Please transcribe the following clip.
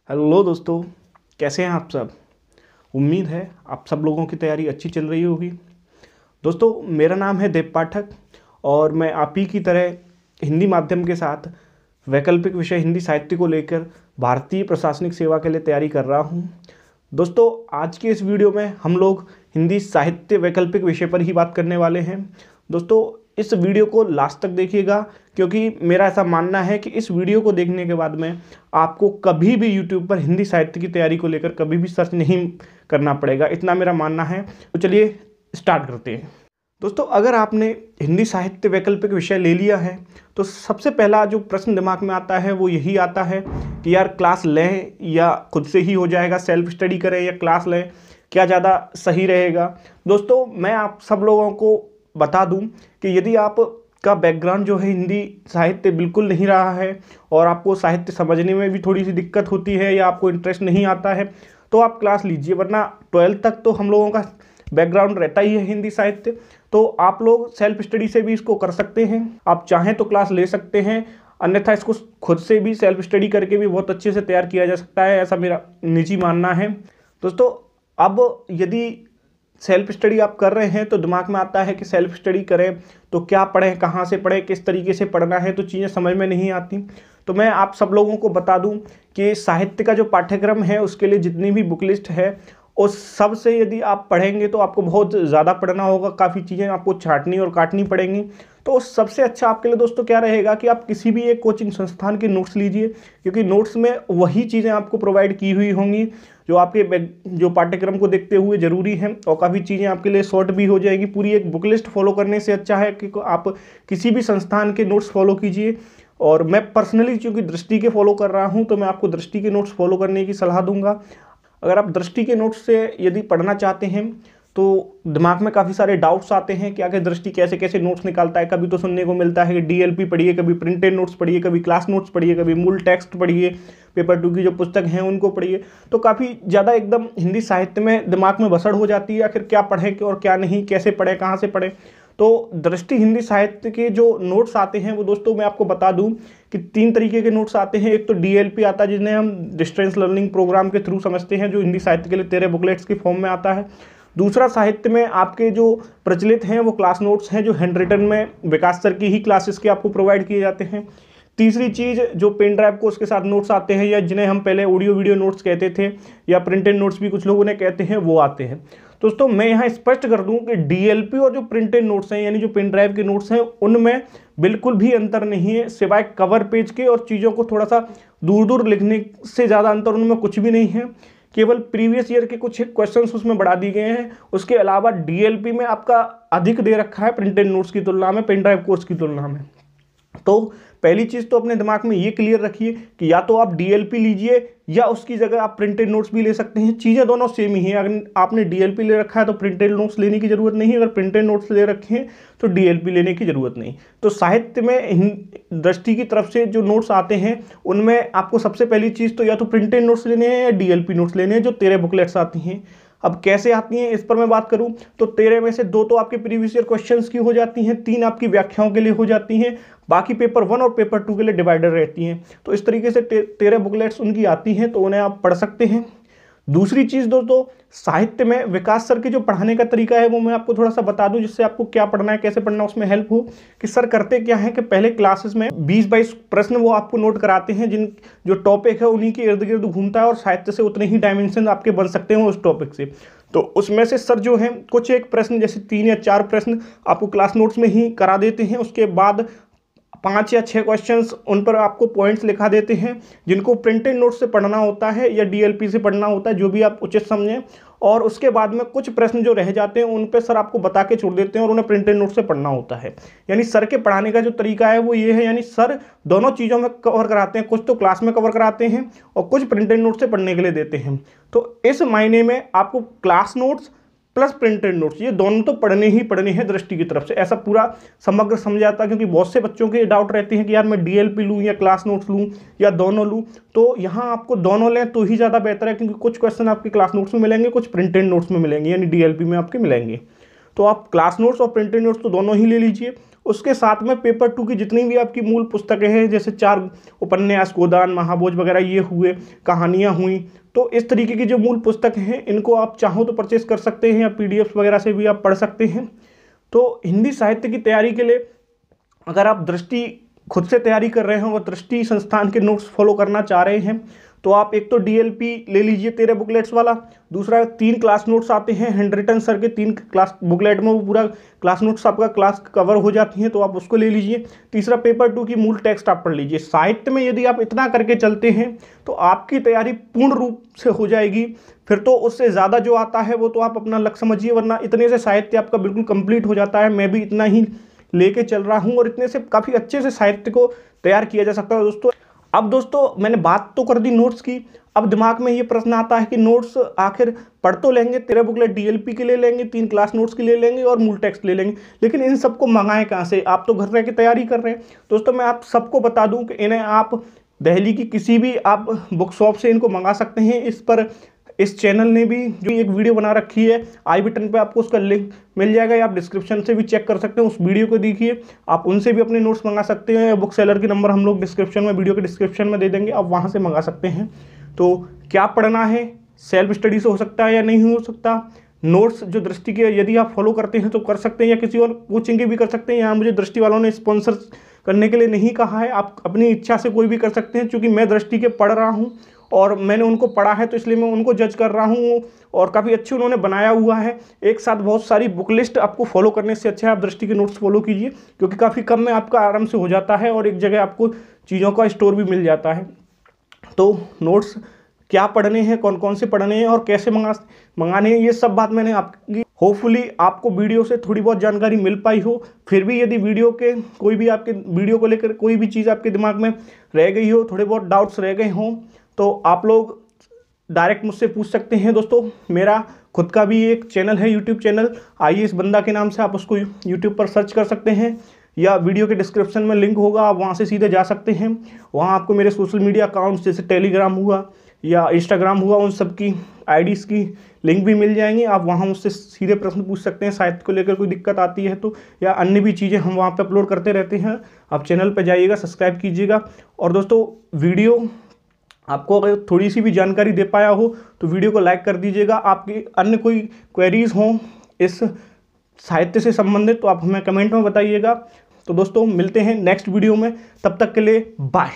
Hello दोस्तों, कैसे हैं आप सब। उम्मीद है आप सब लोगों की तैयारी अच्छी चल रही होगी। दोस्तों, मेरा नाम है देव पाठक और मैं आप ही की तरह हिंदी माध्यम के साथ वैकल्पिक विषय हिंदी साहित्य को लेकर भारतीय प्रशासनिक सेवा के लिए तैयारी कर रहा हूं। दोस्तों, आज के इस वीडियो में हम लोग हिंदी साहित्य वैकल्पिक विषय पर ही बात करने वाले हैं। दोस्तों, इस वीडियो को लास्ट तक देखिएगा, क्योंकि मेरा ऐसा मानना है कि इस वीडियो को देखने के बाद में आपको कभी भी यूट्यूब पर हिंदी साहित्य की तैयारी को लेकर कभी भी सर्च नहीं करना पड़ेगा, इतना मेरा मानना है। तो चलिए स्टार्ट करते हैं। दोस्तों, अगर आपने हिंदी साहित्य वैकल्पिक विषय ले लिया है तो सबसे पहला जो प्रश्न दिमाग में आता है वो यही आता है कि यार क्लास लें या खुद से ही हो जाएगा, सेल्फ स्टडी करें या क्लास लें, क्या ज़्यादा सही रहेगा। दोस्तों, मैं आप सब लोगों को बता दूं कि यदि आप का बैकग्राउंड जो है हिंदी साहित्य बिल्कुल नहीं रहा है और आपको साहित्य समझने में भी थोड़ी सी दिक्कत होती है या आपको इंटरेस्ट नहीं आता है तो आप क्लास लीजिए, वरना 12th तक तो हम लोगों का बैकग्राउंड रहता ही है हिंदी साहित्य। तो आप लोग सेल्फ स्टडी से भी इसको कर सकते हैं, आप चाहें तो क्लास ले सकते हैं, अन्यथा इसको खुद से भी सेल्फ स्टडी करके भी बहुत अच्छे से तैयार किया जा सकता है, ऐसा मेरा निजी मानना है। दोस्तों, अब यदि सेल्फ स्टडी आप कर रहे हैं तो दिमाग में आता है कि सेल्फ स्टडी करें तो क्या पढ़ें, कहाँ से पढ़ें, किस तरीके से पढ़ना है, तो चीज़ें समझ में नहीं आती। तो मैं आप सब लोगों को बता दूं कि साहित्य का जो पाठ्यक्रम है उसके लिए जितनी भी बुक लिस्ट है उस सब से यदि आप पढ़ेंगे तो आपको बहुत ज़्यादा पढ़ना होगा, काफ़ी चीज़ें आपको छांटनी और काटनी पड़ेंगी। तो सबसे अच्छा आपके लिए दोस्तों क्या रहेगा कि आप किसी भी एक कोचिंग संस्थान के नोट्स लीजिए, क्योंकि नोट्स में वही चीज़ें आपको प्रोवाइड की हुई होंगी जो आपके जो पाठ्यक्रम को देखते हुए ज़रूरी हैं, और काफ़ी चीज़ें आपके लिए शॉर्ट भी हो जाएगी। पूरी एक बुक लिस्ट फॉलो करने से अच्छा है कि आप किसी भी संस्थान के नोट्स फॉलो कीजिए। और मैं पर्सनली चूँकि दृष्टि के फॉलो कर रहा हूँ तो मैं आपको दृष्टि के नोट्स फॉलो करने की सलाह दूंगा। अगर आप दृष्टि के नोट्स से यदि पढ़ना चाहते हैं तो दिमाग में काफ़ी सारे डाउट्स आते हैं कि आगे दृष्टि कैसे कैसे नोट्स निकालता है। कभी तो सुनने को मिलता है कि डीएलपी पढ़िए, कभी प्रिंटेड नोट्स पढ़िए, कभी क्लास नोट्स पढ़िए, कभी मूल टेक्स्ट पढ़िए, पेपर 2 की जो पुस्तक हैं उनको पढ़िए। तो काफ़ी ज़्यादा एकदम हिंदी साहित्य में दिमाग में भसड़ हो जाती है, आखिर क्या पढ़ें और क्या नहीं, कैसे पढ़ें, कहाँ से पढ़ें। तो दृष्टि हिंदी साहित्य के जो नोट्स आते हैं वो दोस्तों मैं आपको बता दूं कि 3 तरीके के नोट्स आते हैं। एक तो डीएलपी आता है जिन्हें हम डिस्टेंस लर्निंग प्रोग्राम के थ्रू समझते हैं, जो हिंदी साहित्य के लिए 13 बुकलेट्स की फॉर्म में आता है। दूसरा साहित्य में आपके जो प्रचलित हैं वो क्लास नोट्स हैं, जो हैंड रिटन में विकास सर की ही क्लासेस के आपको प्रोवाइड किए जाते हैं। तीसरी चीज़ जो पेन ड्राइव को उसके साथ नोट्स आते हैं, या जिन्हें हम पहले ऑडियो वीडियो नोट्स कहते थे या प्रिंटेड नोट्स भी कुछ लोग उन्हें कहते हैं, वो आते हैं। दोस्तों, मैं यहाँ स्पष्ट कर दूं कि डीएलपी और जो प्रिंटेड नोट्स हैं यानी जो पेन ड्राइव के नोट्स हैं उनमें बिल्कुल भी अंतर नहीं है, सिवाय कवर पेज के और चीज़ों को थोड़ा सा दूर दूर लिखने से ज़्यादा अंतर उनमें कुछ भी नहीं है। केवल प्रीवियस ईयर के कुछ क्वेश्चंस उसमें बढ़ा दिए गए हैं, उसके अलावा डीएलपी में आपका अधिक दे रखा है प्रिंटेड नोट्स की तुलना में, पेन ड्राइव कोर्स की तुलना में। तो पहली चीज़ तो अपने दिमाग में ये क्लियर रखिए कि या तो आप डीएलपी लीजिए या उसकी जगह आप प्रिंटेड नोट्स भी ले सकते हैं, चीज़ें दोनों सेम ही हैं। अगर आपने डीएलपी ले रखा है तो प्रिंटेड नोट्स लेने की ज़रूरत नहीं है, अगर प्रिंटेड नोट्स ले रखे हैं तो डीएलपी लेने की ज़रूरत नहीं। तो साहित्य में दृष्टि की तरफ से जो नोट्स आते हैं उनमें आपको सबसे पहली चीज़ तो या तो प्रिंटेड नोट्स लेने हैं या डीएलपी नोट्स लेने हैं, जो 13 बुकलेट्स आती हैं। अब कैसे आती हैं इस पर मैं बात करूं तो 13 में से 2 तो आपके प्रीवियस ईयर क्वेश्चंस की हो जाती हैं, 3 आपकी व्याख्याओं के लिए हो जाती हैं, बाकी पेपर 1 और पेपर 2 के लिए डिवाइडर रहती हैं। तो इस तरीके से 13 बुकलेट्स उनकी आती हैं, तो उन्हें आप पढ़ सकते हैं। दूसरी चीज़ दोस्तों, साहित्य में विकास सर के जो पढ़ाने का तरीका है वो मैं आपको थोड़ा सा बता दूं, जिससे आपको क्या पढ़ना है, कैसे पढ़ना है उसमें हेल्प हो। कि सर करते क्या है कि पहले क्लासेस में 20-22 प्रश्न वो आपको नोट कराते हैं, जिन जो टॉपिक है उन्हीं के इर्द गिर्द घूमता है, और साहित्य से उतने ही डायमेंशन आपके बन सकते हैं उस टॉपिक से। तो उसमें से सर जो है कुछ एक प्रश्न जैसे 3 या 4 प्रश्न आपको क्लास नोट्स में ही करा देते हैं, उसके बाद 5 या 6 क्वेश्चंस उन पर आपको पॉइंट्स लिखा देते हैं, जिनको प्रिंटेड नोट से पढ़ना होता है या डीएलपी से पढ़ना होता है, जो भी आप उचित समझें। और उसके बाद में कुछ प्रश्न जो रह जाते हैं उन पे सर आपको बता के छोड़ देते हैं और उन्हें प्रिंटेड नोट से पढ़ना होता है। यानी सर के पढ़ाने का जो तरीका है वो ये है, यानी सर दोनों चीज़ों में कवर कराते हैं, कुछ तो क्लास में कवर कराते हैं और कुछ प्रिंटेड नोट से पढ़ने के लिए देते हैं। तो इस मायने में आपको class notes plus printed notes ये दोनों तो पढ़ने ही पढ़ने हैं दृष्टि की तरफ से, ऐसा पूरा समग्र समझाता। क्योंकि बहुत से बच्चों के डाउट रहते हैं कि यार मैं डीएलपी लूँ या क्लास नोट्स लूँ या दोनों लूँ, तो यहाँ आपको दोनों लें तो ही ज़्यादा बेहतर है, क्योंकि कुछ क्वेश्चन आपके क्लास नोट्स में मिलेंगे, कुछ प्रिंटेड नोट्स में मिलेंगे, यानी डीएलपी में आपके मिलेंगे। तो आप क्लास नोट्स और प्रिंटेड नोट्स तो दोनों ही ले लीजिए। उसके साथ में पेपर 2 की जितनी भी आपकी मूल पुस्तकें हैं, जैसे 4 उपन्यास, गोदान, महाभोज वगैरह ये हुए, कहानियाँ हुई, तो इस तरीके की जो मूल पुस्तकें हैं इनको आप चाहो तो परचेस कर सकते हैं या PDF वगैरह से भी आप पढ़ सकते हैं। तो हिंदी साहित्य की तैयारी के लिए अगर आप दृष्टि खुद से तैयारी कर रहे हैं और दृष्टि संस्थान के नोट्स फॉलो करना चाह रहे हैं तो आप एक तो DLP ले लीजिए 13 बुकलेट्स वाला, दूसरा 3 क्लास नोट्स आते हैं हैंड रिटन सर के, 3 क्लास बुकलेट में वो पूरा क्लास नोट्स आपका क्लास कवर हो जाती हैं, तो आप उसको ले लीजिए। तीसरा पेपर 2 की मूल टेक्स्ट आप पढ़ लीजिए। साहित्य में यदि आप इतना करके चलते हैं तो आपकी तैयारी पूर्ण रूप से हो जाएगी। फिर तो उससे ज़्यादा जो आता है वो तो आप अपना लक्ष्य समझिए, वरना इतने से साहित्य आपका बिल्कुल कंप्लीट हो जाता है। मैं भी इतना ही लेके चल रहा हूँ और इतने से काफ़ी अच्छे से साहित्य को तैयार किया जा सकता है दोस्तों। अब दोस्तों मैंने बात तो कर दी नोट्स की, अब दिमाग में ये प्रश्न आता है कि नोट्स आखिर पढ़ तो लेंगे, 13 बुकलेट DLP के ले लेंगे, 3 क्लास नोट्स के ले लेंगे और मूल टेक्स्ट ले लेंगे, लेकिन इन सबको मंगाएं कहाँ से? आप तो घर रह के तैयारी कर रहे हैं। दोस्तों मैं आप सबको बता दूं कि इन्हें आप दिल्ली की किसी भी आप बुक शॉप से इनको मंगा सकते हैं। इस पर इस चैनल ने भी जो एक वीडियो बना रखी है, आई बटन पे आपको उसका लिंक मिल जाएगा, या आप डिस्क्रिप्शन से भी चेक कर सकते हैं, उस वीडियो को देखिए। आप उनसे भी अपने नोट्स मंगा सकते हैं। बुक सेलर के नंबर हम लोग डिस्क्रिप्शन में, वीडियो के डिस्क्रिप्शन में दे देंगे, आप वहाँ से मंगा सकते हैं। तो क्या पढ़ना है, सेल्फ स्टडी से हो सकता है या नहीं हो सकता। नोट्स जो दृष्टि के यदि आप फॉलो करते हैं तो कर सकते हैं, या किसी और कोचिंग के भी कर सकते हैं। यहाँ मुझे दृष्टि वालों ने स्पॉन्सर करने के लिए नहीं कहा है, आप अपनी इच्छा से कोई भी कर सकते हैं। क्योंकि मैं दृष्टि के पढ़ रहा हूँ और मैंने उनको पढ़ा है तो इसलिए मैं उनको जज कर रहा हूँ, और काफ़ी अच्छी उन्होंने बनाया हुआ है। एक साथ बहुत सारी बुक लिस्ट आपको फॉलो करने से अच्छा है आप दृष्टि के नोट्स फॉलो कीजिए, क्योंकि काफ़ी कम में आपका आराम से हो जाता है और एक जगह आपको चीज़ों का स्टोर भी मिल जाता है। तो नोट्स क्या पढ़ने हैं, कौन कौन से पढ़ने हैं और कैसे मंगाने हैं, ये सब बात मैंने आपकी, होपफुली आपको वीडियो से थोड़ी बहुत जानकारी मिल पाई हो। फिर भी यदि वीडियो के कोई भी आपके वीडियो को लेकर कोई भी चीज़ आपके दिमाग में रह गई हो, थोड़े बहुत डाउट्स रह गए हों, तो आप लोग डायरेक्ट मुझसे पूछ सकते हैं। दोस्तों मेरा खुद का भी एक चैनल है, यूट्यूब चैनल IAS बंदा के नाम से, आप उसको यूट्यूब पर सर्च कर सकते हैं, या वीडियो के डिस्क्रिप्शन में लिंक होगा, आप वहाँ से सीधे जा सकते हैं। वहाँ आपको मेरे सोशल मीडिया अकाउंट्स जैसे टेलीग्राम हुआ या इंस्टाग्राम हुआ, उन सब की IDs की लिंक भी मिल जाएंगी। आप वहाँ मुझसे सीधे प्रश्न पूछ सकते हैं, साहित्य को लेकर कोई दिक्कत आती है तो, या अन्य भी चीज़ें हम वहाँ पे अपलोड करते रहते हैं। आप चैनल पे जाइएगा, सब्सक्राइब कीजिएगा। और दोस्तों वीडियो आपको अगर थोड़ी सी भी जानकारी दे पाया हो तो वीडियो को लाइक कर दीजिएगा। आपकी अन्य कोई क्वेरीज हों इस साहित्य से संबंधित तो आप हमें कमेंट में बताइएगा। तो दोस्तों मिलते हैं नेक्स्ट वीडियो में, तब तक के लिए बाय।